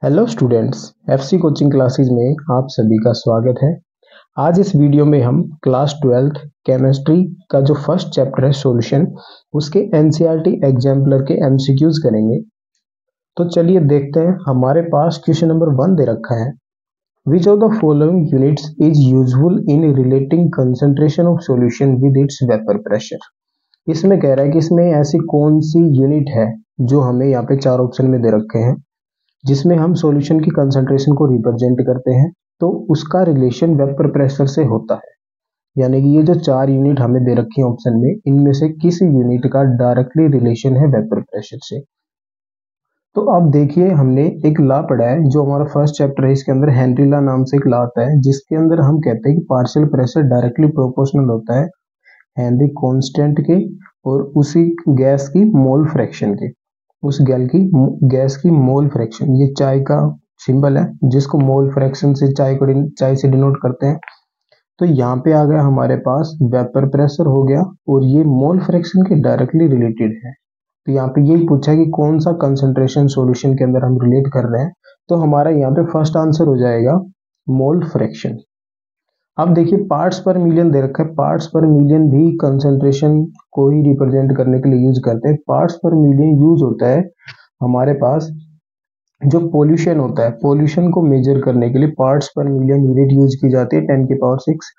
Hello students, FC coaching classes में आप सभी का स्वागत है। आज इस वीडियो में हम क्लास 12th केमिस्ट्री का जो फर्स्ट चैप्टर है सॉल्यूशन, उसके एनसीईआरटी एग्जाम्पलर के एमसीक्यूज करेंगे। तो चलिए देखते हैं। हमारे पास क्वेश्चन नंबर 1 दे रखा है, विच of the following units is useful in relating concentration of solution with its vapour pressure. इसमें कह रहा है कि इसमें ऐसी कौन सी यूनिट है जो हमें यहाँ पे चार ऑप्शन में दे रखे हैं जिसमें हम सॉल्यूशन की कंसंट्रेशन को रिप्रेजेंट करते हैं, तो उसका रिलेशन वेपर प्रेशर से होता है। यानी कि ये जो चार यूनिट हमें दे रखी है ऑप्शन में, इनमें से किस यूनिट का डायरेक्टली रिलेशन है वेपर प्रेशर से। तो अब देखिए, हमने एक लॉ पढ़ा है जो हमारा फर्स्ट चैप्टर है, इसके अंदर हेनरी लॉ नाम से एक लॉ आता है, जिसके अंदर हम कहते हैं कि पार्शियल प्रेशर डायरेक्टली प्रोपोर्शनल होता है हेनरी कांस्टेंट के और उसी गैस की मोल फ्रैक्शन के। उस गैस की मोल फ्रैक्शन, ये चाय का सिंबल है जिसको मोल फ्रैक्शन से चाय से डिनोट करते हैं। तो यहाँ पे आ गया हमारे पास वेपर प्रेशर हो गया और ये मोल फ्रैक्शन के डायरेक्टली रिलेटेड है। तो यहाँ पे यही पूछा कि कौन सा कंसंट्रेशन सॉल्यूशन के अंदर हम रिलेट कर रहे हैं, तो हमारा यहाँ पे फर्स्ट आंसर हो जाएगा मोल फ्रैक्शन। अब देखिए, पार्ट्स पर मिलियन दे रखा है। पार्ट्स पर मिलियन भी कंसंट्रेशन को ही रिप्रेजेंट करने के लिए यूज करते हैं। पार्ट्स पर मिलियन यूज होता है हमारे पास जो पोल्यूशन होता है, पोल्यूशन को मेजर करने के लिए पार्ट्स पर मिलियन यूनिट यूज की जाती है 10 की पावर 6।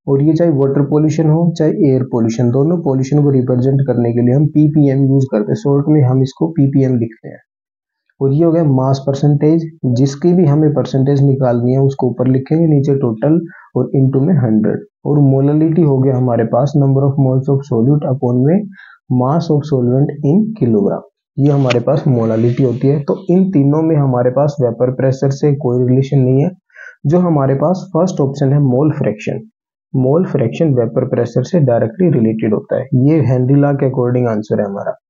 और ये चाहे वाटर पोल्यूशन हो चाहे एयर पोल्यूशन, दोनों पोल्यूशन को रिप्रेजेंट करने के लिए हम पीपीएम यूज करते हैं। शॉर्ट में हम इसको पीपीएम लिखते हैं। और ये हो गया मास परसेंटेज, जिसकी भी हमें परसेंटेज निकालनी है उसको ऊपर लिखेंगे, नीचे टोटल और इनटू में 100। और मोललिटी हो गया हमारे पास number of moles of solute upon में mass of solvent in kilogram. ये हमारे पास मोललिटी होती है। तो इन तीनों में हमारे पास वेपर प्रेशर से कोई रिलेशन नहीं है। जो हमारे पास फर्स्ट ऑप्शन है mole fraction, mole fraction vapour pressure से डायरेक्टली रिलेटेड होता है। ये हेनरी लॉ के अकॉर्डिंग आंसर है हमारा।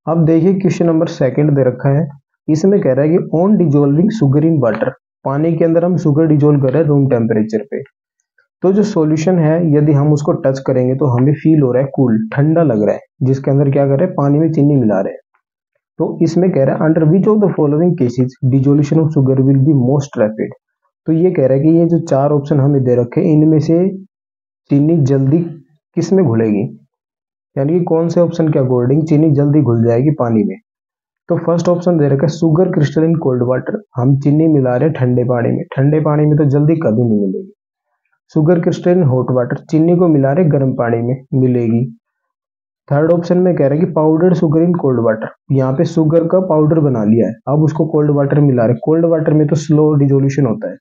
अब देखिए, क्वेश्चन नंबर 2 दे रखा है। इसमें कह रहा है कि on dissolving sugar in water, पानी के अंदर हम शुगर डिजोल्व कर रहे हैं रूम टेम्परेचर पे, तो जो सॉल्यूशन है यदि हम उसको टच करेंगे तो हमें फील हो रहा है कूल, ठंडा लग रहा है, जिसके अंदर क्या कर रहे हैं, पानी में चीनी मिला रहे हैं। तो इसमें कह रहा है under which of the following cases dissolution of sugar will be most rapid. तो ये कह रहा है कि ये जो चार ऑप्शन हमें दे रखे हैं, इनमें से चीनी जल्दी किस में घुलेगी, यानी कि कौन से ऑप्शन के अकॉर्डिंग चीनी जल्दी घुल जाएगी पानी में। तो फर्स्ट ऑप्शन दे रखा है sugar crystal in cold water, हम चीनी मिला रहे हैं ठंडे पानी में, ठंडे पानी में तो जल्दी कभी नहीं मिलेगी। Sugar crystal in hot water, चीनी को मिला रहे गर्म पानी में, मिलेगी। थर्ड ऑप्शन में कह रहे हैं कि powdered sugar in cold water, यहाँ पे शुगर का पाउडर बना लिया है, अब उसको कोल्ड वाटर मिला रहे, कोल्ड वाटर में तो स्लो डिजोल्यूशन होता है।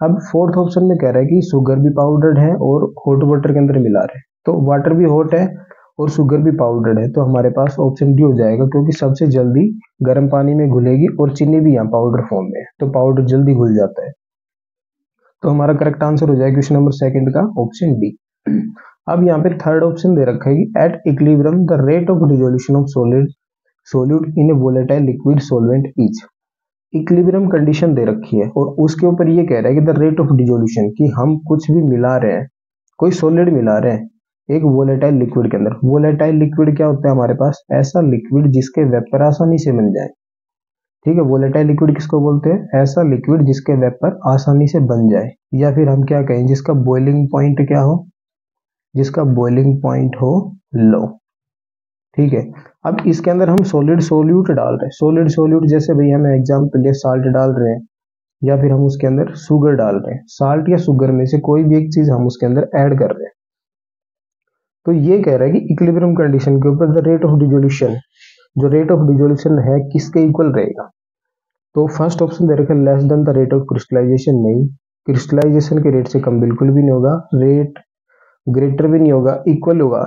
अब फोर्थ ऑप्शन में कह रहा है कि शुगर भी पाउडर्ड है और हॉट वाटर के अंदर मिला रहे, तो वाटर भी हॉट है और शुगर भी पाउडर्ड है, तो हमारे पास ऑप्शन डी हो जाएगा, क्योंकि सबसे जल्दी गर्म पानी में घुलेगी और चीनी भी यहाँ पाउडर फॉर्म में है, तो पाउडर जल्दी घुल जाता है। तो हमारा करेक्ट आंसर हो जाएगा क्वेश्चन नंबर 2 का ऑप्शन डी। अब यहाँ पे थर्ड ऑप्शन दे रखा है कि at equilibrium the rate of dissolution of solute in a volatile liquid solvent is. Equilibrium condition दे रखी है और उसके ऊपर ये कह रहा है कि द रेट ऑफ डिसोल्यूशन, कि हम कुछ भी मिला रहे हैं, कोई सॉलिड मिला रहे हैं एक वोलेटाइल लिक्विड के अंदर। वोलेटाइल लिक्विड क्या होता है हमारे पास, ऐसा लिक्विड जिसके वेपर आसानी से बन जाए। ठीक है, वोलेटाइल लिक्विड किसको बोलते हैं, ऐसा लिक्विड जिसके वेपर आसानी से बन जाए, या फिर हम क्या कहें, जिसका बॉइलिंग पॉइंट क्या हो, जिसका बॉइलिंग पॉइंट हो लो। ठीक है, अब इसके अंदर हम सॉलिड सोल्यूट डाल रहे हैं, सॉलिड सोल्यूट जैसे भैया मैं एग्जाम्पल लिए साल्ट डाल रहे हैं, या फिर हम उसके अंदर शुगर डाल रहे हैं। साल्ट या शुगर में से कोई भी एक चीज हम उसके अंदर ऐड कर रहे हैं। तो ये कह रहा है कि इक्विलिब्रियम कंडीशन के ऊपर द रेट ऑफ डिसोल्यूशन, जो रेट ऑफ डिसोल्यूशन है किसके इक्वल रहेगा। तो फर्स्ट ऑप्शन दे रखा है less than the rate of crystallization, नहीं, क्रिस्टलाइजेशन के रेट से कम बिल्कुल भी नहीं होगा, रेट ग्रेटर भी नहीं होगा, इक्वल होगा।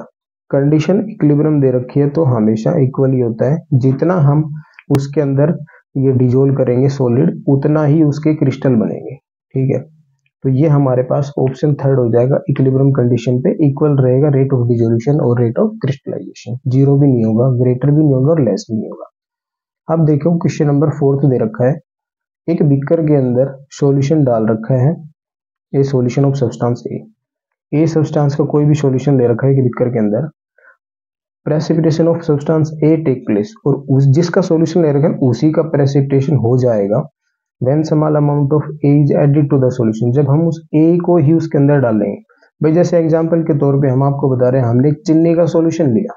कंडीशन इक्विलिब्रियम दे रखी है तो हमेशा इक्वल ही होता है, जितना हम उसके अंदर ये डिजोल्व करेंगे सॉलिड, उतना ही उसके क्रिस्टल बनेंगे। ठीक है, तो ये हमारे पास ऑप्शन थर्ड हो जाएगा, इक्विलिब्रियम कंडीशन पे इक्वल रहेगा रेट ऑफ डिसोल्यूशन और रेट ऑफ क्रिस्टलाइजेशन, जीरो भी नहीं होगा, ग्रेटर भी नहीं होगा और लेस भी नहीं होगा। अब देखो क्वेश्चन नंबर 4 दे रखा है, एक बीकर के अंदर सॉल्यूशन डाल रखा है, ए solution of substance a substance का कोई भी सॉल्यूशन ले रखा है एक बीकर के अंदर। Precipitation of substance A take place, और उस जिसका सॉल्यूशन ले रखा है उसी का प्रेसिपिटेशन हो जाएगा when small amount of A is added to the solution, जब हम उस ए को ही उसके अंदर डालेंगे। भाई जैसे एग्जांपल के तौर पे हम आपको बता रहे हैं, हमने चीनी का सॉल्यूशन लिया,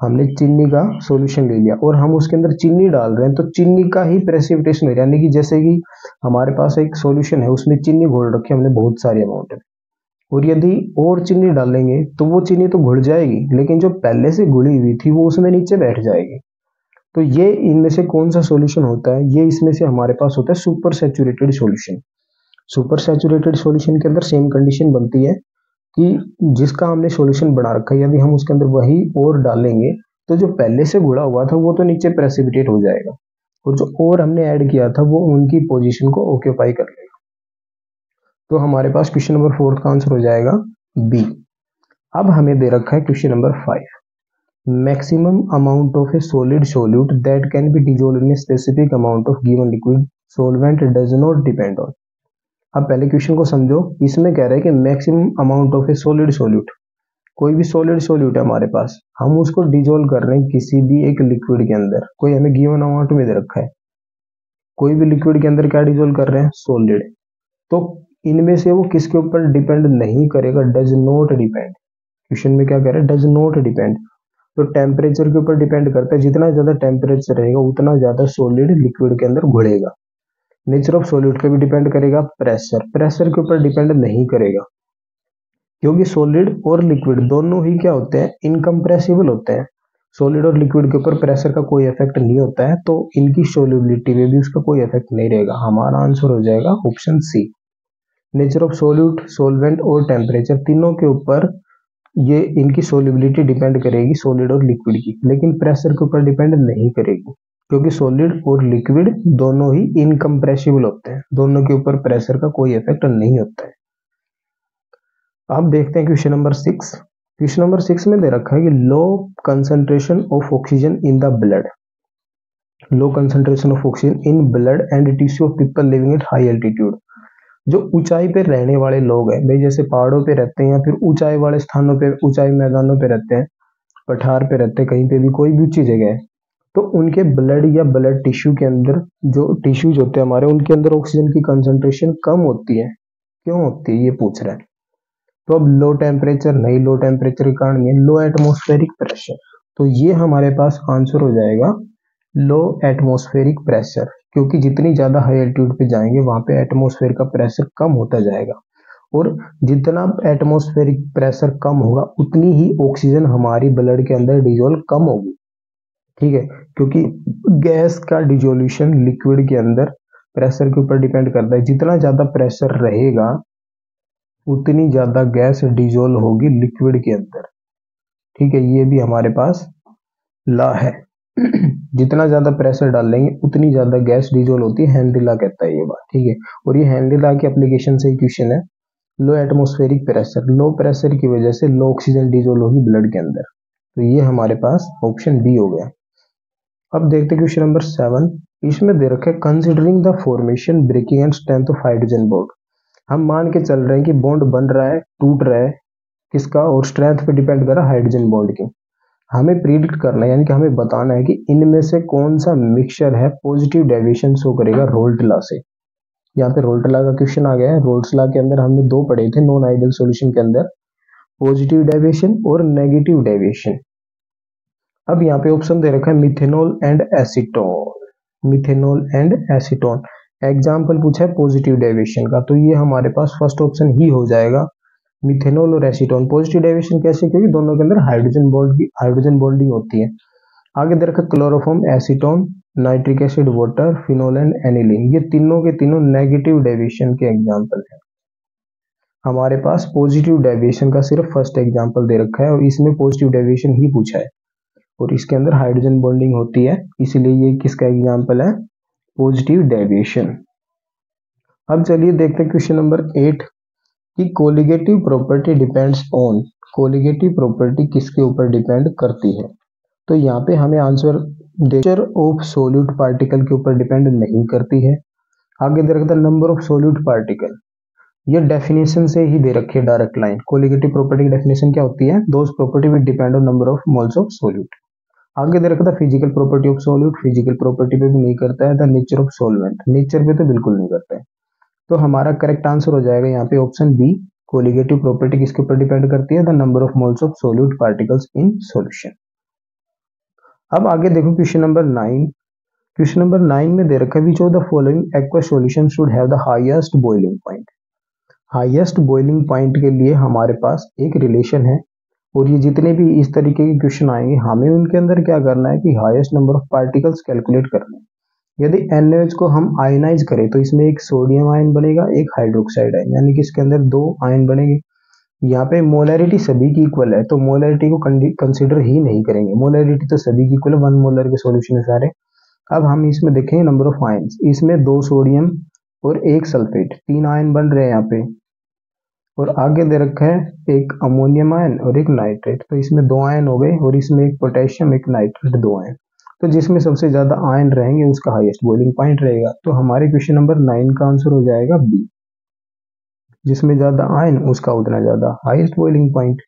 हमने चीनी का सॉल्यूशन ले लिया और हम उसके अंदर चीनी डाल रहे हैं, तो चीनी का ही प्रेसिपिटेशन हो, यानी कि जैसे कि हमारे पास एक सॉल्यूशन है उसमें चीनी घोल रखी है हमने बहुत सारी अमाउंट में, और यदि और चीनी डालेंगे तो वो चीनी तो घुल जाएगी, लेकिन जो पहले से घुली हुई थी वो उसमें नीचे बैठ जाएगी। तो ये इनमें से कौन सा सॉल्यूशन होता है, ये इसमें से हमारे पास होता है super saturated solution. Super saturated solution के अंदर सेम कंडीशन बनती है कि जिसका हमने सॉल्यूशन बना रखा है यदि हम उसके अंदर वही और डालेंगे तो जो पहले से घुला हुआ था वो तो नीचे प्रेसिपिटेट हो जाएगा, और जो और हमने ऐड किया था वो उनकी पोजीशन को ऑक्यूपाई कर लेगा। तो हमारे पास क्वेश्चन नंबर 4 का आंसर हो जाएगा बी। अब हमें दे रखा है question number 5, maximum amount of A solid solute that can be dissolved in a specific amount of given liquid solvent does not depend on. अब पहले क्वेश्चन को समझो, इसमें कह रहा है कि maximum amount of A solid solute, कोई भी सॉलिड सोल्यूट है हमारे पास, हम उसको डिसॉल्व कर रहे हैं किसी भी एक लिक्विड के अंदर, कोई हमें गिवन अमाउंट में दे रखा है, कोई भी लिक्विड के अंदर क्या डिसॉल्व कर रहे हैं, सॉलिड, तो इनमें से वो किसके ऊपर डिपेंड नहीं करेगा, डज नॉट डिपेंड। क्वेश्चन में क्या कह रहा है, डज नॉट डिपेंड, तो टेम्परेचर के ऊपर डिपेंड करता है, जितना ज्यादा टेम्परेचर रहेगा उतना ज्यादा सॉलिड लिक्विड के अंदर घुलेगा। नेचर ऑफ सॉलिड पे भी डिपेंड करेगा, प्रेशर, प्रेशर के ऊपर डिपेंड नहीं करेगा, क्योंकि सॉलिड और लिक्विड दोनों ही क्या होते हैं, इनकम्प्रेसिबल होते हैं। सॉलिड और लिक्विड के ऊपर प्रेशर का कोई इफेक्ट नहीं होता है, तो इनकी सोल्युबिलिटी में भी उसका कोई इफेक्ट नहीं रहेगा। हमारा आंसर हो जाएगा option C. Nature of solute, solvent और टेम्परेचर तीनों के ऊपर ये इनकी सोल्युबिलिटी डिपेंड करेगी सॉलिड और लिक्विड की, लेकिन प्रेशर के ऊपर डिपेंड नहीं करेगी, क्योंकि सॉलिड और लिक्विड दोनों ही इनकम्प्रेसिबल होते हैं, दोनों के ऊपर प्रेशर का कोई इफेक्ट नहीं होता है। अब देखते हैं क्वेश्चन नंबर 6। क्वेश्चन नंबर 6 में दे रखा है कि low concentration of oxygen in the blood, low concentration of oxygen in blood and tissue of people living at high altitude. जो ऊंचाई पे रहने वाले लोग हैं, भाई जैसे पहाड़ों पे रहते हैं या फिर ऊंचाई वाले स्थानों पे, ऊंचाई मैदानों पे रहते हैं, पठार पे रहते हैं, कहीं पे भी कोई भी ऊंची जगह है, तो उनके ब्लड या ब्लड टिश्यू के अंदर जो टिश्यूज होते हैं हमारे, उनके अंदर ऑक्सीजन की कंसंट्रेशन कम होती है। क्यों होती है ये पूछ रहा है। तो अब लो टेम्परेचर नहीं, लो टेम्परेचर के कारण ये लो एटमॉस्फेरिक प्रेशर, तो ये हमारे पास आंसर हो जाएगा लो एटमॉस्फेरिक प्रेशर, क्योंकि जितनी ज्यादा हाई एल्टीट्यूड पे जाएंगे वहां पे एटमॉस्फेयर का प्रेशर कम होता जाएगा, और जितना एटमॉस्फेरिक प्रेशर कम होगा उतनी ही ऑक्सीजन हमारी ब्लड के अंदर डिजोल्व कम होगी। ठीक है, क्योंकि गैस का डिजोल्यूशन लिक्विड के अंदर प्रेशर के ऊपर डिपेंड करता है, जितना ज्यादा प्रेशर रहेगा उतनी ज्यादा गैस डिजोल्व होगी लिक्विड के अंदर। ठीक है, ये भी हमारे पास लॉ है। जितना ज्यादा प्रेशर डाल लेंगे उतनी ज्यादा गैस डिजोल्व होती है, हेनरी लॉ कहता है ये बात। ठीक है, और ये हेनरी लॉ की एप्लीकेशन से क्वेश्चन है। लो एटमॉस्फेरिक प्रेशर, लो प्रेशर की वजह से लो ऑक्सीजन डिजोल्व होगी ब्लड के अंदर, तो ये हमारे पास ऑप्शन बी हो गया। अब देखते हैं क्वेश्चन नंबर 7। इसमें दे रखा है considering the formation, breaking and strength of hydrogen bond. हम मान के चल रहे हैं कि बॉन्ड बन रहा है, टूट रहा है, किसका, और स्ट्रेंथ पे डिपेंड कर रहा है हाइड्रोजन बॉन्ड की। हमें प्रिडिक्ट करना है, यानी कि हमें बताना है कि इनमें से कौन सा मिक्सचर है पॉजिटिव डेविएशन शो करेगा रोल्ट लॉ से। यहाँ पे रोल्ट लॉ का क्वेश्चन आ गया है। रोल्ट लॉ के अंदर हमने दो पढ़े थे नॉन आइडियल सॉल्यूशन के अंदर, पॉजिटिव डेविएशन और नेगेटिव डेविएशन। अब यहाँ पे ऑप्शन दे रखा है methanol and acetone, methanol and acetone. Example पूछा है पॉजिटिव डेविएशन का, तो ये हमारे पास फर्स्ट ऑप्शन ही हो जाएगा, मिथेनॉल और एसीटोन। पॉजिटिव डेविएशन कैसे, क्योंकि दोनों के अंदर हाइड्रोजन बॉन्डिंग होती है। आगे दे रखा chloroform, acetone, nitric acid, water, phenol and aniline. ये तीनों के तीनों नेगेटिव डेविएशन के एग्जाम्पल है। हमारे पास पॉजिटिव डेविएशन का सिर्फ फर्स्ट एग्जाम्पल दे रखा है और इसमें पॉजिटिव डेविएशन ही पूछा है, और इसके अंदर हाइड्रोजन बॉन्डिंग होती है, इसलिए ये किसका एग्जाम्पल है, पॉजिटिव डेविएशन। अब चलिए देखते हैं क्वेश्चन नंबर 8 कि colligative property depends on, colligative property किसके ऊपर डिपेंड करती है। तो यहाँ पे हमें answer nature of solute particle के ऊपर डिपेंड नहीं करती है। आगे दे रखा था नंबर ऑफ सोल्यूट पार्टिकल, ये डेफिनेशन से ही दे रखी है डायरेक्ट लाइन। कोलिगेटिव प्रॉपर्टी की डेफिनेशन क्या होती है? Those property will depend on number of moles of solute. आगे दे रखा था physical property of solute, physical property पे भी नहीं करता है। The nature of solvent, nature पे तो बिल्कुल नहीं करता है। तो हमारा करेक्ट आंसर हो जाएगा यहाँ पे ऑप्शन बी। कोलिगेटिव प्रॉपर्टी किसके ऊपर डिपेंड करती है? The number of moles of solute particles in solution. अब आगे देखो क्वेश्चन नंबर 9। क्वेश्चन नंबर 9 में दे रखा है विच of the following aqua solution should have the highest boiling point. Highest boiling point के लिए हमारे पास एक रिलेशन है, और ये जितने भी इस तरीके के क्वेश्चन आएंगे हमें उनके अंदर क्या करना है कि highest number of particles calculate करने हैं। यदि NaOH को हम आयनाइज करें तो इसमें एक सोडियम आयन बनेगा, एक हाइड्रोक्साइड आयन, यानी कि इसके अंदर 2 आयन बनेंगे। यहाँ पे मोलैरिटी सभी की इक्वल है, तो मोलैरिटी को कंसीडर ही नहीं करेंगे। मोलैरिटी तो सभी की इक्वल है, 1 मोलर के सॉल्यूशन है सारे। अब हम इसमें देखेंगे नंबर ऑफ आयन्स। इसमें 2 सोडियम और 1 सल्फेट, 3 आयन बन रहे हैं यहाँ पे। और आगे दे रखा है एक अमोनियम आयन और एक नाइट्रेट, तो इसमें 2 आयन हो गए, और इसमें एक पोटेशियम एक नाइट्रेट, 2 आयन। तो जिसमें सबसे ज्यादा आयन रहेंगे उसका हाईएस्ट बॉइलिंग पॉइंट रहेगा। तो हमारे क्वेश्चन नंबर 9 का आंसर हो जाएगा बी। जिसमें ज्यादा आयन उसका उतना ज्यादा हाईएस्ट बॉइलिंग पॉइंट।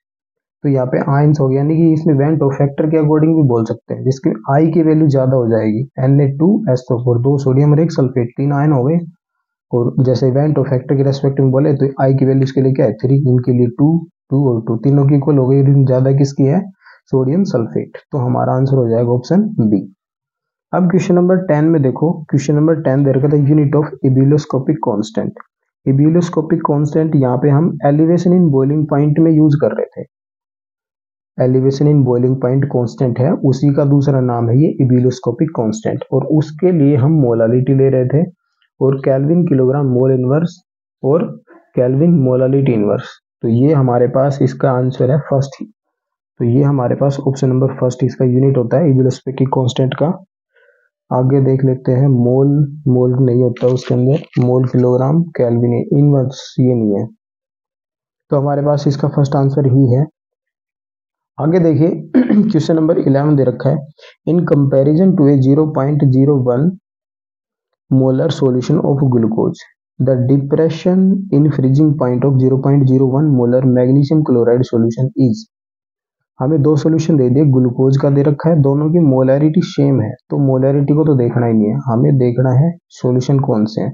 तो यहाँ पे आयन्स हो गया, यानी कि इसमें वेन टॉप फैक्टर के अकॉर्डिंग भी बोल सकते हैं, जिसकी आई की वैल्यू ज्यादा हो जाएगी। Na2SO4, 2 सोडियम और 1 सल्फेट, 3 आयन हो गए। और जैसे वेन टॉप फैक्टर के रेस्पेक्ट में बोले तो आई की वैल्यू इसके लिए क्या है? 3, इनके लिए 2, 2 और 2, तीनों की इक्वल हो गई। लेकिन ज्यादा किसकी है? Sodium sulphate. तो हमारा आंसर हो जाएगा ऑप्शन बी। अब क्वेश्चन नंबर 10 में देखो, क्वेश्चन नंबर 10 दे रखा था यूनिट ऑफ एबिलियोस्कोपिक कांस्टेंट। एबिलियोस्कोपिक कांस्टेंट यहाँ पे हम एलिवेशन इन बॉइलिंग पॉइंट में यूज कर रहे थे। Elevation in boiling point constant है, उसी का दूसरा नाम है ये एबिलियोस्कोपिक कांस्टेंट। और उसके लिए हम मोलालिटी ले रहे थे, और केल्विन किलोग्राम मोल इनवर्स और केल्विन मोलालिटी इनवर्स। तो ये हमारे पास इसका आंसर है फर्स्ट ही। तो ये हमारे पास ऑप्शन नंबर फर्स्ट इसका यूनिट होता है एबिलियोस्कोपिक कांस्टेंट का। आगे देख लेते हैं, मोल, मोल नहीं होता उसके अंदर, मोल किलोग्राम केल्विन इनवर्स ये नहीं है। तो हमारे पास इसका फर्स्ट आंसर ही है। आगे देखिए क्वेश्चन नंबर 11 दे रखा है in comparison to a 0.01 molar solution of glucose the depression in freezing point of 0.01 molar magnesium chloride solution is. हमें 2 सॉल्यूशन दे दिए, ग्लूकोज का दे रखा है, दोनों की मोलैरिटी सेम है, तो मोलैरिटी को तो देखना ही नहीं है, हमें देखना है सॉल्यूशन कौन से हैं।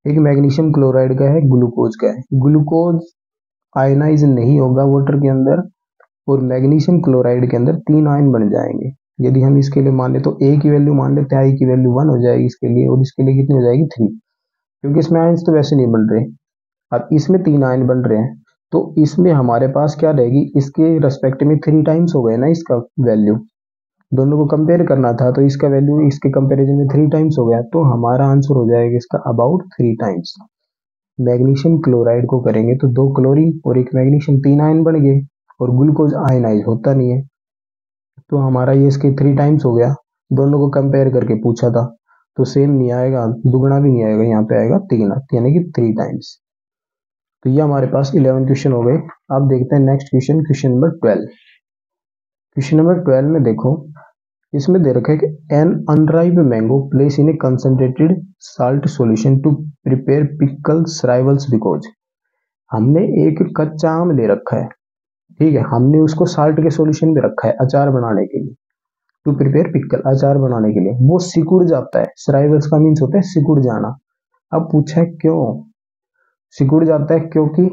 एक मैग्नीशियम क्लोराइड का है, ग्लूकोज का है। ग्लूकोज आयनाइज नहीं होगा वाटर के अंदर, और मैग्नीशियम क्लोराइड के अंदर 3 आयन बन जाएंगे। यदि हम इसके लिए मान ले तो ए की वैल्यू मान लेते हैं, आई की वैल्यू 1 हो जाएगी इसके लिए, और इसके लिए कितनी हो जाएगी 3, क्योंकि इसमें आयन्स तो वैसे नहीं बन रहे। अब इसमें 3 आयन बन रहे हैं, तो इसमें हमारे पास क्या रहेगी? इसके रेस्पेक्ट में 3 टाइम्स हो गए ना इसका वैल्यू। दोनों को कंपेयर करना था, तो इसका वैल्यू इसके कंपैरिजन में 3 टाइम्स हो गया। तो हमारा आंसर हो जाएगा इसका अबाउट 3 टाइम्स। मैग्नीशियम क्लोराइड को करेंगे तो 2 क्लोरीन और 1 मैग्नीशियम, 3 आयन बन गए, और ग्लूकोज आयनाइज होता नहीं है, तो हमारा ये इसके 3 टाइम्स हो गया। दोनों को कंपेयर करके पूछा था, तो सेम नहीं आएगा, दुगना भी नहीं आएगा, यहाँ पे आएगा 3, यानी कि 3 टाइम्स। तो ये हमारे पास 11 क्वेश्चन हो गए। अब देखते हैं next question, question number 12। Question number 12 में देखो, इसमें दे रखा है कि an unripe mango place in a concentrated salt solution to prepare pickles shrivels because. हमने एक कच्चा आम ले रखा है, ठीक है, हमने उसको साल्ट के सॉल्यूशन में रखा है अचार बनाने के लिए, टू प्रिपेयर पिकल, अचार बनाने के लिए। वो सिकुड़ जाता है, सराइवल्स का मीन्स होता है सिकुड़ जाना। अब पूछा है क्यों सिकुड़ जाता है? क्योंकि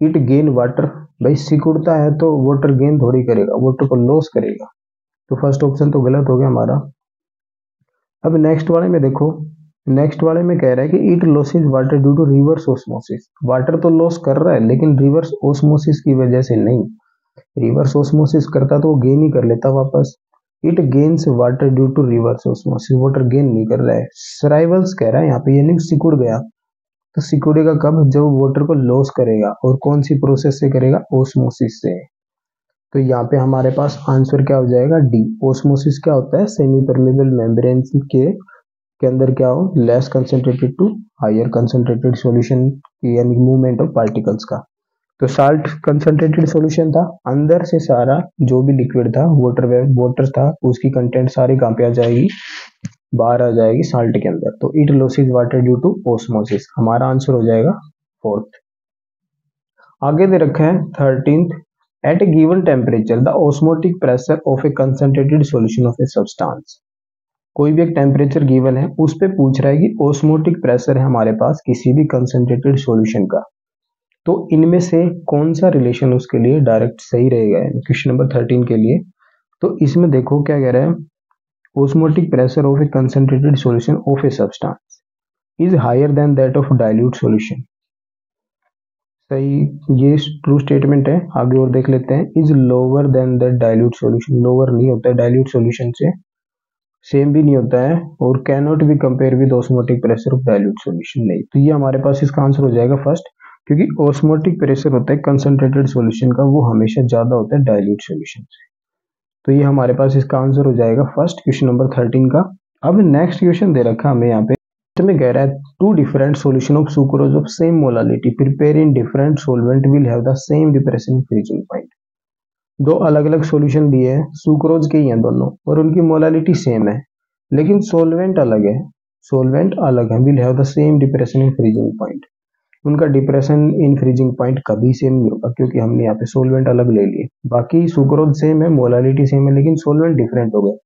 इट गेन वाटर। भाई सिकुड़ता है तो वाटर गेन थोड़ी करेगा, वाटर को लॉस करेगा। तो फर्स्ट ऑप्शन तो गलत हो गया हमारा। अब नेक्स्ट वाले में देखो, नेक्स्ट वाले में कह रहा है कि it loses water due to reverse osmosis. Water तो लॉस कर रहा है, लेकिन रिवर्स ऑस्मोसिस की वजह से नहीं। रिवर्स ऑस्मोसिस करता तो वो गेन ही कर लेता वापस। It gains water due to reverse osmosis, water gain नहीं कर रहा है। सराइवल्स कह रहा है यहाँ पे, यानी सिकुड़ गया। तो सिकुड़ेगा कब? जब वाटर को लॉस करेगा, और कौन सी प्रोसेस से करेगा? ऑस्मोसिस से। तो यहाँ पे हमारे पास आंसर क्या हो जाएगा? डी। ऑस्मोसिस क्या होता है? सेमी परमेबल मेम्ब्रेन के अंदर क्या हो, less concentrated to higher concentrated solution, यानी मूवमेंट ऑफ पार्टिकल्स का। तो साल्ट कंसंट्रेटेड सॉल्यूशन था, अंदर से सारा जो भी लिक्विड था, वाटर था, उसकी कंटेंट सारी कहाँ पे आ जाएगी? बाहर आ जाएगी साल्ट के अंदर। तो it loses water due to osmosis. हमारा आंसर हो जाएगा 4th। आगे दे रखा है 13th, at a given temperature the osmotic pressure of a concentrated solution of a substance. कोई भी एक टेम्परेचर गिवन है, उस पे पूछ रहा है कि ऑस्मोटिक प्रेशर है हमारे पास किसी भी कंसंट्रेटेड सॉल्यूशन का, तो इनमें से कौन सा रिलेशन उसके लिए डायरेक्ट सही रहेगा क्वेश्चन नंबर 13 के लिए। तो इसमें देखो क्या कह रहा है, osmotic pressure of a concentrated solution of a substance is higher than that of dilute solution. सही, ये ट्रू स्टेटमेंट है। आगे और देख लेते हैं, is lower than that dilute solution. Lower नहीं होता है डाइल्यूट सॉल्यूशन से, सेम भी नहीं होता है, और can not be compare with osmotic pressure of dilute solution. नहीं, तो ये हमारे पास इसका आंसर हो जाएगा फर्स्ट, क्योंकि ऑस्मोटिक प्रेशर होता है कंसंट्रेटेड सॉल्यूशन का, वो हमेशा ज्यादा होता है डाइल्यूट सॉल्यूशन से। तो ये हमारे पास इसका आंसर हो जाएगा फर्स्ट, क्वेश्चन नंबर 13 का। अब नेक्स्ट क्वेश्चन दे रखा हमें यहाँ पे, में कह रहा है two different solution of sucrose of same molality prepare in different solvent will have the same depression freezing point. दो अलग अलग सॉल्यूशन दिए हैं, सुक्रोज के ही हैं दोनों, और उनकी मोलालिटी सेम है, लेकिन सॉल्वेंट अलग है। सॉल्वेंट अलग है, will have the same depression in freezing point. उनका डिप्रेशन इन फ्रीजिंग पॉइंट कभी सेम नहीं होगा, क्योंकि हमने यहाँ पे सॉल्वेंट अलग ले लिए। बाकी सुक्रोज सेम है, मोलालिटी सेम है, लेकिन सॉल्वेंट डिफरेंट हो गए।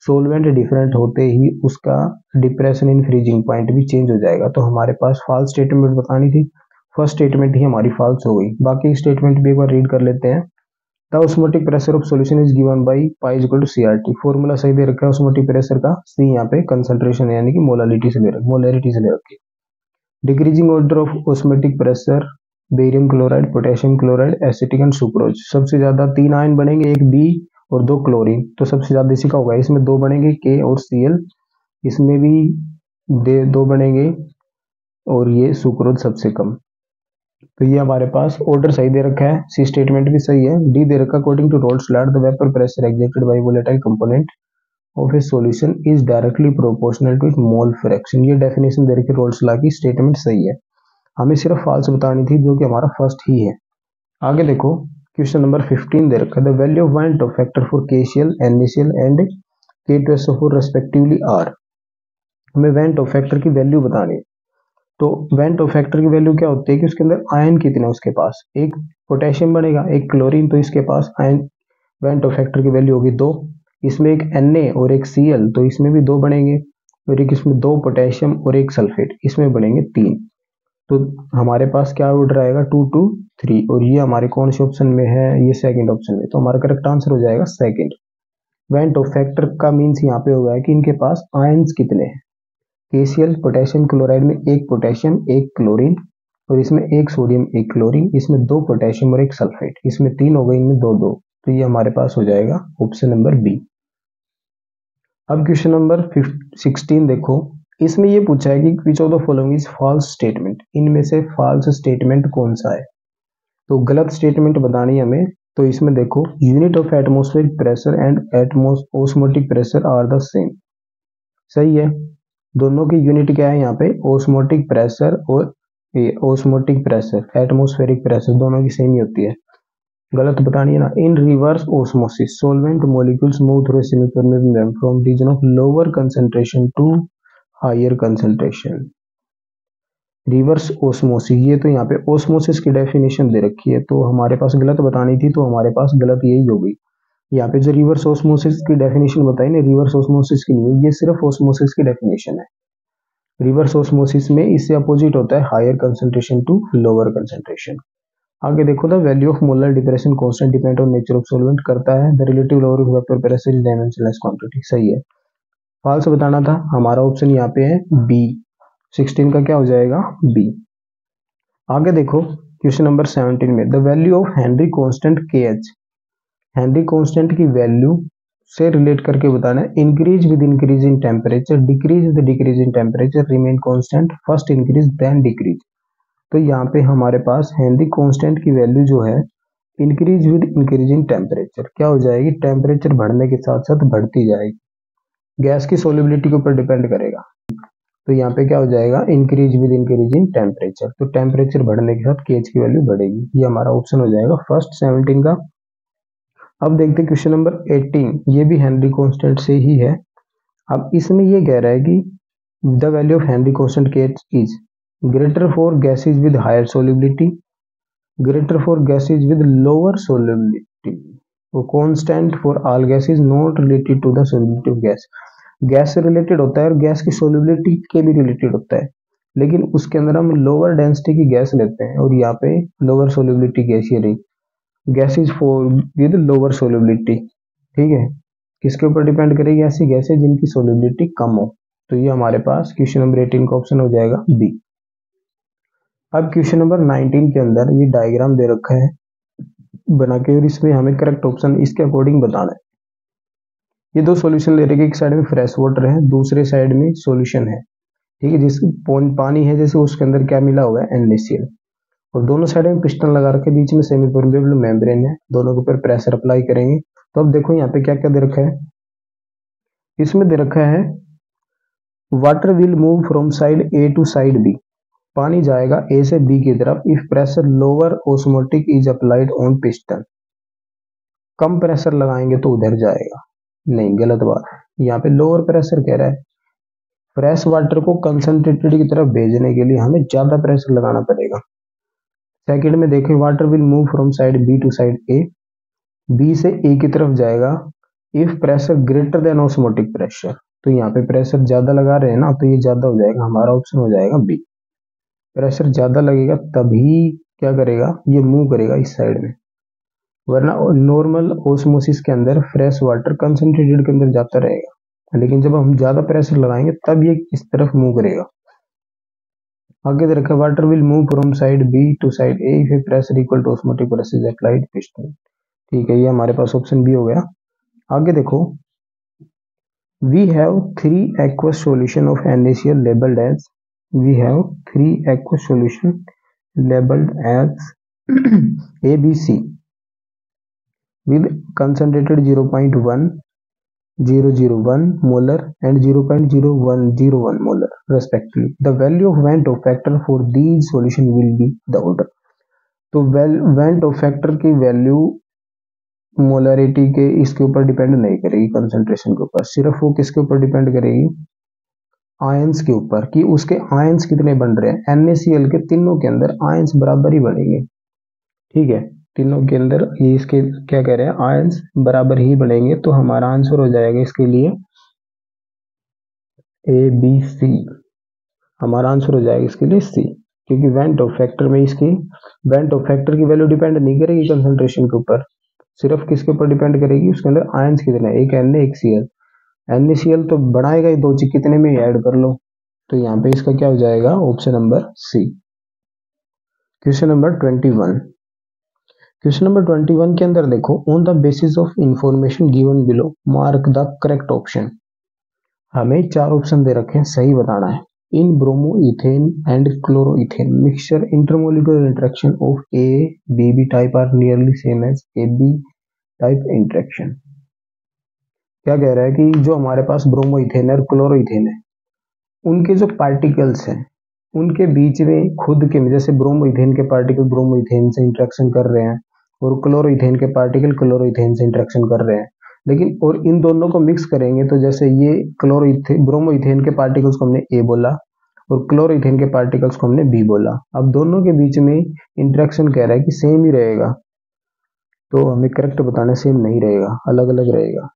सॉल्वेंट डिफरेंट होते ही उसका डिप्रेशन इन फ्रीजिंग पॉइंट भी चेंज हो जाएगा। तो हमारे पास फॉल्स स्टेटमेंट बतानी थी, फर्स्ट स्टेटमेंट ही हमारी फॉल्स हो गई। बाकी स्टेटमेंट भी एक बार रीड कर लेते हैं। The osmotic pressure of solution is given by pi is equal to CRT. Formula सही दे रखा है ऑस्मोटिक प्रेशर का, सी यहाँ पे कंसंट्रेशन यानी कि मोलालिटी से ले रखी। Decreasing order of osmotic pressure, barium chloride, potassium chloride, acetic and sucrose. सबसे ज्यादा 3 आयन बनेंगे, एक बी और 2 क्लोरीन, तो सबसे ज्यादा इसी का होगा। इसमें 2 बनेंगे के और सीएल, इसमें भी 2 बनेंगे, और ये सुक्रोज सबसे कम। तो ये हमारे पास ऑर्डर सही दे रखा है, सी स्टेटमेंट भी सही है। डी दे रखा, according to Raoult's law the vapour pressure exerted by volatile component of a solution is directly proportional to its mole fraction. ये डेफिनेशन दे रखी रोल्स लॉ की, स्टेटमेंट सही है। हमें सिर्फ फॉल्स बतानी थी, जो कि हमारा फर्स्ट ही है। आगे देखो, क्वेश्चन नंबर 15 दे रखा है, the value of van't factor for KCl, NaCl and K2SO4 respectively are. हमें वेंट फैक्टर की वैल्यू बतानी है। तो वेंट फैक्टर की वैल्यू क्या होती है कि उसके अंदर आयन कितने हैं उसके पास, एक पोटेशियम बनेगा, एक क्लोरीन, तो इसके पास आयन वेंट फैक्टर की वैल्यू होगी 2। इसमें एक Na और एक Cl, तो इसमें भी 2 बनेंगे, और एक इसमें 2 पोटेशियम और एक सल्फेट, इसमें बनेंगे 3। तो हमारे पास क्या ऑर्डर आएगा, 2 2 3, और ये हमारे कौन से ऑप्शन में है, ये सेकंड ऑप्शन में। तो हमारा करेक्ट आंसर हो जाएगा सेकंड। वेंट फैक्टर का मीन्स यहाँ पे होगा कि इनके पास आयंस कितने हैं। केसीएल पोटेशियम क्लोराइड में एक पोटेशियम एक क्लोरीन, और इसमें एक सोडियम एक क्लोरीन, इसमें 2 पोटेशियम और एक सल्फेट, इसमें 3 हो गए, इनमें 2 2। तो ये हमारे पास हो जाएगा ऑप्शन नंबर बी। अब क्वेश्चन नंबर 16 देखो, इसमें ये पूछा है कि which of the following is false statement. इनमें से फॉल्स स्टेटमेंट कौन सा है। तो गलत स्टेटमेंट बतानी है हमें। तो इसमें देखो, unit of atmospheric pressure and osmotic pressure are the same. सही है, दोनों की यूनिट क्या है यहाँ पे, ऑस्मोटिक प्रेशर और ऑस्मोटिक प्रेशर, एटमॉस्फेरिक प्रेशर, दोनों की सेम ही होती है। गलत बतानी है ना। In reverse osmosis solvent molecules move through semi permeable membrane from region of lower concentration to higher concentration. Reverse osmosis, ये तो यहाँ पे ऑस्मोसिस की डेफिनेशन दे रखी है, तो हमारे पास गलत बतानी थी, तो हमारे पास गलत यही हो गई। यहाँ पे जो रिवर्स ऑस्मोसिस की डेफिनेशन बताई ना, रिवर्स ऑस्मोसिस की नहीं है, ये सिर्फ ऑस्मोसिस की डेफिनेशन है। रिवर्स ऑस्मोसिस में इससे अपोजिट होता है higher concentration to lower concentration. आगे देखो, the value of molar depression constant depend on nature of solvent करता है the relative lower of vapour pressure is dimensionless quantity. सही है, फॉल्स बताना था। हमारा ऑप्शन यहाँ पे है बी, 16 का क्या हो जाएगा, बी। आगे देखो, क्वेश्चन नंबर 17 में, the value of Henry constant KH। Henry constant की वैल्यू से रिलेट करके बताना है, increase with increase in temperature, decrease with decrease in temperature, remain constant, first increase then decrease. तो यहाँ पे हमारे पास हेनरी कांस्टेंट की वैल्यू जो है, increase with increase in temperature क्या हो जाएगी, टेम्परेचर बढ़ने के साथ साथ बढ़ती जाएगी, गैस की सोलिबिलिटी के ऊपर डिपेंड करेगा। तो यहाँ पे क्या हो जाएगा, increase with increase in temperature, तो टेम्परेचर बढ़ने के साथ KH की वैल्यू बढ़ेगी। ये हमारा ऑप्शन हो जाएगा फर्स्ट 17 का। अब देखते हैं क्वेश्चन नंबर 18, ये भी हेनरी कांस्टेंट से ही है। अब इसमें ये कह रहा है कि the value of Henry constant KH is, greater for gases with higher solubility, greater for gases with lower solubility, वो constant for all gases not related to the solubility of gas. Gas से रिलेटेड होता है और gas की solubility के भी related होता है, लेकिन उसके अंदर हम लोअर डेंसिटी की गैस लेते हैं और यहाँ पे लोअर सोल्युबिलिटी गैस ये रही, gases for with lower solubility. ठीक है, किसके ऊपर डिपेंड करेगी? ऐसी गैस है जिनकी सोल्युबिलिटी कम हो। तो ये हमारे पास क्वेश्चन नंबर 18 का ऑप्शन हो जाएगा बी। अब क्वेश्चन नंबर 19 के अंदर ये डायग्राम दे रखा है बना के और इसमें हमें करेक्ट ऑप्शन इसके अकॉर्डिंग बताना है। ये दो सॉल्यूशन ले रखे, एक साइड में फ्रेश वाटर है, दूसरे साइड में सॉल्यूशन है। ठीक है, जिस पानी है जैसे उसके अंदर क्या मिला हुआ है? NaCl। और दोनों साइड में पिस्टन लगा रखे, बीच में सेमी परमेबल मेम्ब्रेन है, दोनों के ऊपर प्रेशर अप्लाई करेंगे। तो अब देखो यहाँ पे क्या क्या दे रखा है, इसमें दे रखा है water will move from side A to side B, पानी जाएगा ए से बी की तरफ if pressure lower osmotic is applied on piston. कम प्रेशर लगाएंगे तो उधर जाएगा, नहीं, गलत बात। यहाँ पे लोअर प्रेशर कह रहा है, फ्रेश वाटर को कंसंट्रेटेड की तरफ भेजने के लिए हमें ज्यादा प्रेशर लगाना पड़ेगा। सेकंड में देखें, water will move from side B to side A, B से ए की तरफ जाएगा if pressure greater than osmotic pressure. तो यहाँ पे प्रेशर ज्यादा लगा रहे हैं ना, तो ये ज्यादा हो जाएगा, हमारा ऑप्शन हो जाएगा बी। प्रेशर ज्यादा लगेगा तभी क्या करेगा, ये मूव करेगा इस साइड में, वरना नॉर्मल ओस्मोसिस के अंदर फ्रेश वाटर कंसंट्रेटेड के अंदर जाता रहेगा, लेकिन जब हम ज्यादा प्रेशर लगाएंगे तब ये इस तरफ मूव करेगा। आगे दे रखा, water will move from side B to side A if pressure equal to osmotic pressure is applied piston. ठीक है, ये हमारे पास ऑप्शन बी हो गया। आगे देखो, we have 3 aqueous solution of NaCl labeled as, we have 3 aqueous solution labeled as ABC with concentrated 0.1001 molar and 0.0101 molar respectively. The value of Van 't Hoff factor for these solution will be the order. तो Van 't Hoff factor की value molarity के इसके ऊपर depend नहीं करेगी, concentration के ऊपर, सिर्फ वो किसके ऊपर डिपेंड करेगी? आयंस के ऊपर, कि उसके आयंस कितने बन रहे हैं। NaCl के तीनों के अंदर आयंस बराबर ही बनेंगे। ठीक है, तीनों के अंदर ये इसके क्या कह रहे हैं, आयंस बराबर ही बनेंगे। तो हमारा आंसर हो जाएगा इसके लिए ABC, हमारा आंसर हो जाएगा इसके लिए C, क्योंकि Van 't Hoff फैक्टर में इसकी Van 't Hoff फैक्टर की वैल्यू डिपेंड नहीं करेगी कंसंट्रेशन के ऊपर, सिर्फ किसके ऊपर डिपेंड करेगी, उसके अंदर आयंस कितने, एक Na एक Cl। NaCl तो बढ़ाएगा ही, दो चीज कितने में ऐड कर लो, तो यहाँ पे इसका क्या हो जाएगा, option number C. Question number 21, question number 21 के अंदर देखो, on the basis of information given below mark the correct option. हमें 4 ऑप्शन दे रखे हैं, सही बताना है। In bromoethane and chloroethane mixture intermolecular interaction of A-B-B type are nearly same as AB type interaction. क्या कह रहा है कि जो हमारे पास ब्रोमो इथेन और क्लोरो इथेन है, उनके जो पार्टिकल्स हैं उनके बीच में खुद के, जैसे ब्रोमो इथेन के पार्टिकल ब्रोमो इथेन से इंटरेक्शन कर रहे हैं और क्लोरो इथेन के पार्टिकल क्लोरो इथेन से इंटरेक्शन कर रहे हैं, लेकिन और इन दोनों को मिक्स करेंगे तो जैसे ये ब्रोमो इथेन के पार्टिकल्स को हमने ए बोला और क्लोरो इथेन के पार्टिकल्स को हमने बी बोला। अब दोनों के बीच में इंटरेक्शन कह रहा है कि सेम ही रहेगा, तो हमें करेक्ट बताना सेम नहीं रहेगा, अलग अलग रहेगा।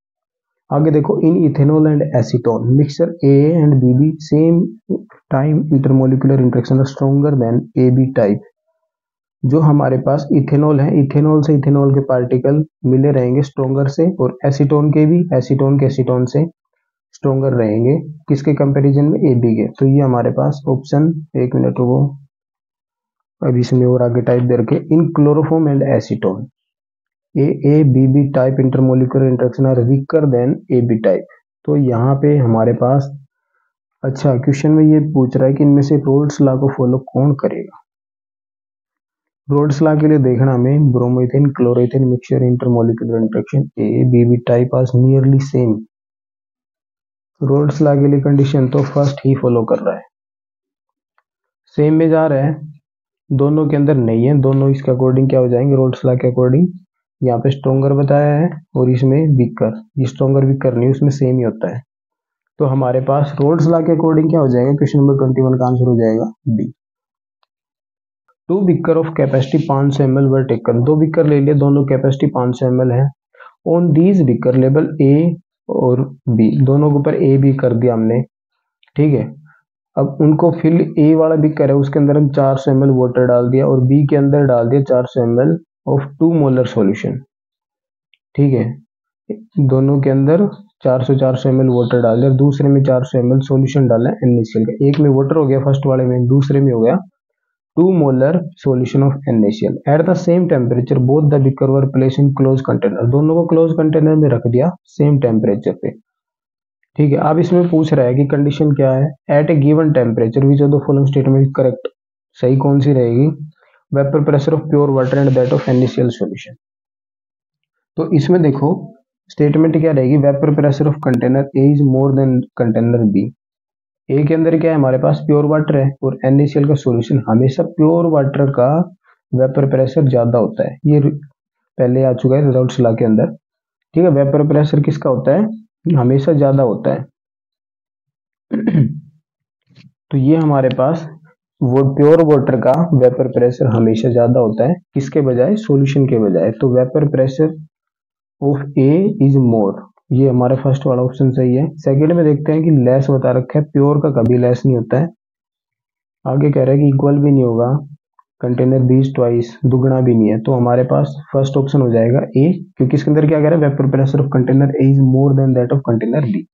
आगे देखो, in ethanol and acetone mixture A and BB same time intermolecular interaction stronger than AB type. जो हमारे पास इथेनॉल है, इथेनॉल से इथेनॉल के पार्टिकल मिले रहेंगे स्ट्रॉन्गर से, और एसीटोन के भी एसीटोन के एसीटोन से स्ट्रॉन्गर रहेंगे, किसके कंपैरिजन में, AB के। तो ये हमारे पास ऑप्शन, एक मिनट वो अभी इसमें और आगे टाइप दे रखे, in chloroform and acetone AA-BB type intermolecular interaction are weaker than AB type. तो यहाँ पे हमारे पास, अच्छा क्वेश्चन में ये पूछ रहा है कि इनमें से रोल्स लॉ को फॉलो कौन करेगा। रोल्स लॉ के लिए देखना हमें, bromoethane chloroethane mixture intermolecular interaction AA-BB type are nearly same. Raoult's law के लिए कंडीशन तो फर्स्ट ही फॉलो कर रहा है, सेम में जा रहा है, दोनों के अंदर नहीं है, दोनों इसके अकॉर्डिंग क्या हो जाएंगे, रोल्स लॉ के अकॉर्डिंग। यहाँ पे स्ट्रॉन्गर बताया है और इसमें वीकर, ये स्ट्रॉन्गर वीकर नहीं, उसमें सेम ही होता है। तो हमारे पास रोल्स लॉ के अकॉर्डिंग क्या हो जाएगा, क्वेश्चन नंबर 21 का आंसर हो जाएगा B. 2 beaker of capacity 500 ml were taken, 2 beaker ले लिए, दोनों कैपेसिटी 500 ml है। On these beaker label A और बी, दोनों के ऊपर ए बी कर दिया हमने, ठीक है। अब उनको फिल ए वाला बीकर है उसके अंदर हम 400 ml वाटर डाल दिया और बी के अंदर डाल दिया 400 ml ऑफ 2 मोलर सॉल्यूशन, ठीक है। दोनों के अंदर 400 ml वाटर डाल दिया, दूसरे में 400 ml सॉल्यूशन डाला NaCl का, एक में वाटर हो गया फर्स्ट वाले में, दूसरे में हो गया 2 molar solution of NaCl। At the same temperature both the beaker were place in close container, दोनों को क्लोज कंटेनर में रख दिया सेम टेम्परेचर पे, ठीक है। अब इसमें पूछ रहा है कि कंडीशन क्या है, at a given temperature which of the following statement correct, सही कौन सी रहेगी, vapour pressure of pure water and that of NaCl solution. तो इसमें देखो स्टेटमेंट क्या रहेगी, vapour pressure of container A is more than container B. A के अंदर क्या है हमारे पास प्योर वाटर है और NaCl का सॉल्यूशन, हमेशा प्योर वाटर का वेपर प्रेशर ज्यादा होता है, ये पहले आ चुका है रिजल्ट्स ला के अंदर, ठीक है। वेपर प्रेशर किसका होता है, हमेशा ज्यादा होता है। तो ये हमारे पास वो प्योर वाटर का वेपर प्रेशर हमेशा ज्यादा होता है किसके बजाय, सॉल्यूशन के बजाय। तो vapour pressure of A is मोर, ये हमारा फर्स्ट वाला ऑप्शन सही है। सेकंड में देखते हैं कि लेस बता रखा है, प्योर का कभी लेस नहीं होता है। आगे कह रहा है कि इक्वल भी नहीं होगा, कंटेनर बी ट्वाइस, दुगना भी नहीं है। तो हमारे पास फर्स्ट ऑप्शन हो जाएगा ए, क्योंकि इसके अंदर क्या कह रहा है, vapour pressure of container A is more than that of container B,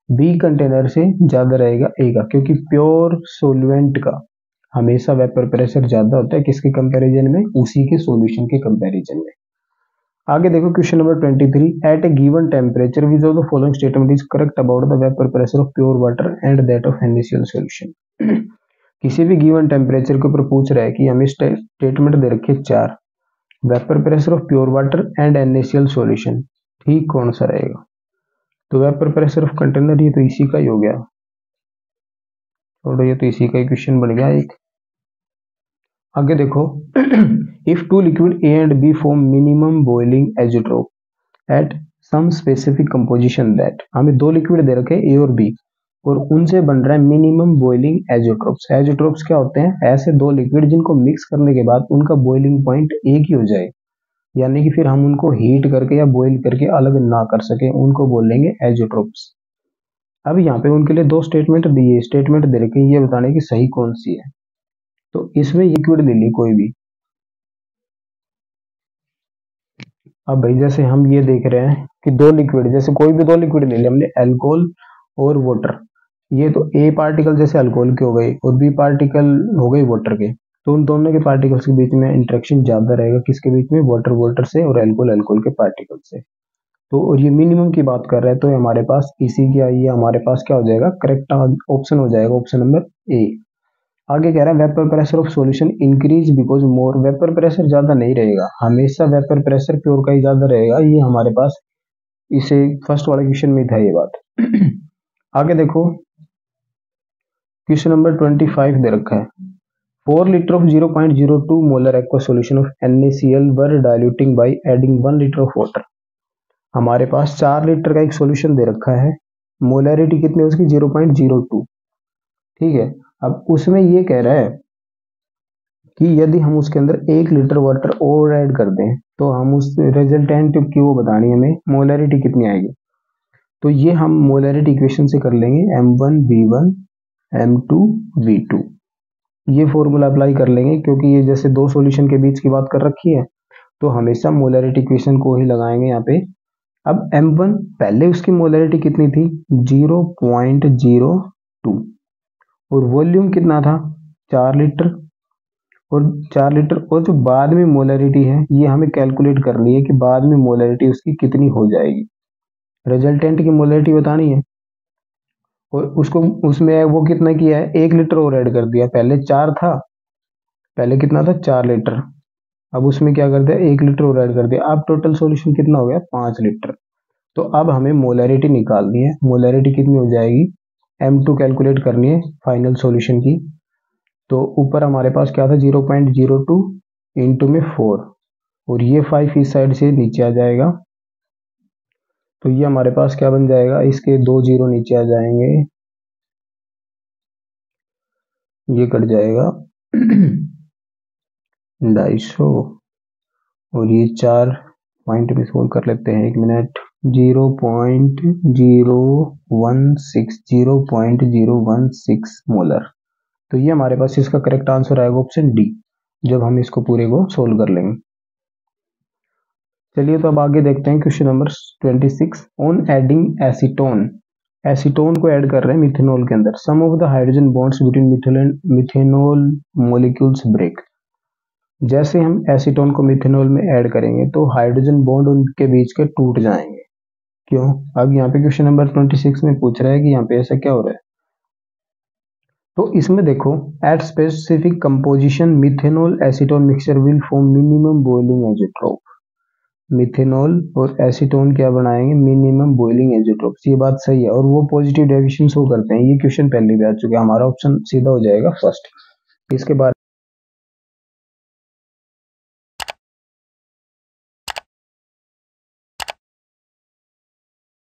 B container से ज्यादा रहेगा ए का, क्योंकि प्योर सोलवेंट का हमेशा वेपर प्रेशर ज्यादा होता है किसके कंपैरिजन में, उसी के सॉल्यूशन के कंपैरिजन में। आगे देखो question number 23, at a given temperature which of the following statement is correct about the vapour pressure of pure water and that of NaCl solution. किसी भी गिवन टेम्परेचर के ऊपर पूछ रहा है कि हमें स्टेटमेंट दे रखे 4, vapour pressure of pure water and NaCl solution, ठीक कौन सा रहेगा। तो वेपर प्रेशर ऑफ कंटेनर, ये तो इसी का ही हो गया, और ये तो इसी का ही क्वेश्चन बन गया एक। आगे देखो, if two liquid A and B form minimum boiling azeotrope at some specific composition that, हमें 2 लिक्विड दे रखे ए और बी और उनसे बन रहा है मिनिमम बॉइलिंग एज़ोट्रोप्स। एज़ोट्रोप्स क्या होते हैं, ऐसे 2 लिक्विड जिनको मिक्स करने के बाद उनका बॉइलिंग पॉइंट एक ही हो जाए, यानी कि फिर हम उनको हीट करके या बॉइल करके अलग ना कर सके, उनको बोलेंगे एज़ोट्रोप्स। अब यहाँ पे उनके लिए 2 स्टेटमेंट दिए, स्टेटमेंट दे रखे, ये बताने की सही कौन सी है। तो इसमें लिक्विड ले ली कोई भी, अब भाई जैसे हम ये देख रहे हैं कि 2 लिक्विड, जैसे कोई भी 2 लिक्विड ले लिया हमने, अल्कोहल और वाटर, ये तो ए पार्टिकल जैसे अल्कोहल के हो गए और बी पार्टिकल हो गए वाटर के, तो उन दोनों के पार्टिकल्स के बीच में इंटरेक्शन ज्यादा रहेगा, किसके बीच में, वाटर वाटर से और अल्कोहल अल्कोहल के पार्टिकल से। तो और ये मिनिमम की बात कर रहा है, तो हमारे पास इसी की आई है, हमारे पास क्या हो जाएगा, करेक्ट ऑप्शन हो जाएगा ऑप्शन नंबर ए। आगे कह रहा है vapour pressure of solution increase because more, vapour pressure ज्यादा नहीं रहेगा, हमेशा वेपर प्रेशर प्योर का ही ज्यादा रहेगा, ये हमारे पास इसे फर्स्ट वाले क्वेश्चन में था ये बात। आगे देखो क्वेश्चन नंबर 25 दे रखा है, 4 litre of 0.02 molar aqua solution of NaCl were diluting by adding 1 litre of water. हमारे पास 4 लीटर का एक सॉल्यूशन दे रखा है, मोलरिटी कितनी है उसकी, 0.02, ठीक है। अब उसमें ये कह रहा है कि यदि हम उसके अंदर 1 लीटर वाटर और ऐड कर दें तो हम उस रिजल्टेंट की वो बतानी हमें मोलरिटी कितनी आएगी। तो ये हम मोलरिटी इक्वेशन से कर लेंगे, M1V1 M2V2, ये फॉर्मूला अप्लाई कर लेंगे, क्योंकि ये जैसे 2 सॉल्यूशन के बीच की बात कर रखी है तो हमेशा मोलरिटी इक्वेशन को ही लगाएंगे यहाँ पे। अब M1 पहले उसकी मोलरिटी कितनी थी, 0.02 और वॉल्यूम कितना था, 4 लीटर, और 4 लीटर, और जो बाद में मोलरिटी है ये हमें कैलकुलेट करनी है कि बाद में मोलरिटी उसकी कितनी हो जाएगी, रिजल्टेंट की मोलरिटी बतानी है। और उसको उसमें वो कितना किया है, 1 लीटर और ऐड कर दिया, पहले 4 था, पहले कितना था 4 लीटर, अब उसमें क्या कर दिया 1 लीटर और ऐड कर दिया, अब टोटल सॉल्यूशन कितना हो गया 5 लीटर। तो अब हमें मोलरिटी निकालनी है, मोलरिटी कितनी हो जाएगी, M2 कैलकुलेट करनी है फाइनल सॉल्यूशन की। तो ऊपर हमारे पास क्या था 0.02 इंटू में 4 और ये 5 इस साइड से नीचे आ जाएगा, तो ये हमारे पास क्या बन जाएगा, इसके 2 जीरो नीचे आ जाएंगे, ये कट जाएगा। 250 और ये 4 पॉइंट में सोल्व कर लेते हैं। 1 मिनट। 0.016 मोलर। तो ये हमारे पास इसका करेक्ट आंसर आएगा ऑप्शन डी, जब हम इसको पूरे को सोल्व कर लेंगे। चलिए तो अब आगे देखते हैं question number 26। On adding acetone, acetone को ऐड कर रहे हैं मिथेनॉल के अंदर। Some of the hydrogen bonds between methanol molecules break. जैसे हम एसीटोन को मिथेनॉल में ऐड करेंगे तो हाइड्रोजन बॉन्ड उनके बीच के टूट जाएंगे। क्यों? अब यहाँ पे क्वेश्चन नंबर 26 में पूछ रहा है कि यहाँ पे ऐसा क्या हो रहा है। तो इसमें देखो, at specific composition methanol acetone mixture will form minimum boiling azeotrope. Methanol और एसीटोन क्या बनाएंगे? Minimum boiling azeotropes. ये बात सही है और वो पॉजिटिव डेविएशन शो करते हैं। ये क्वेश्चन पहले भी आ चुका है, हमारा ऑप्शन सीधा हो जाएगा फर्स्ट। इसके बाद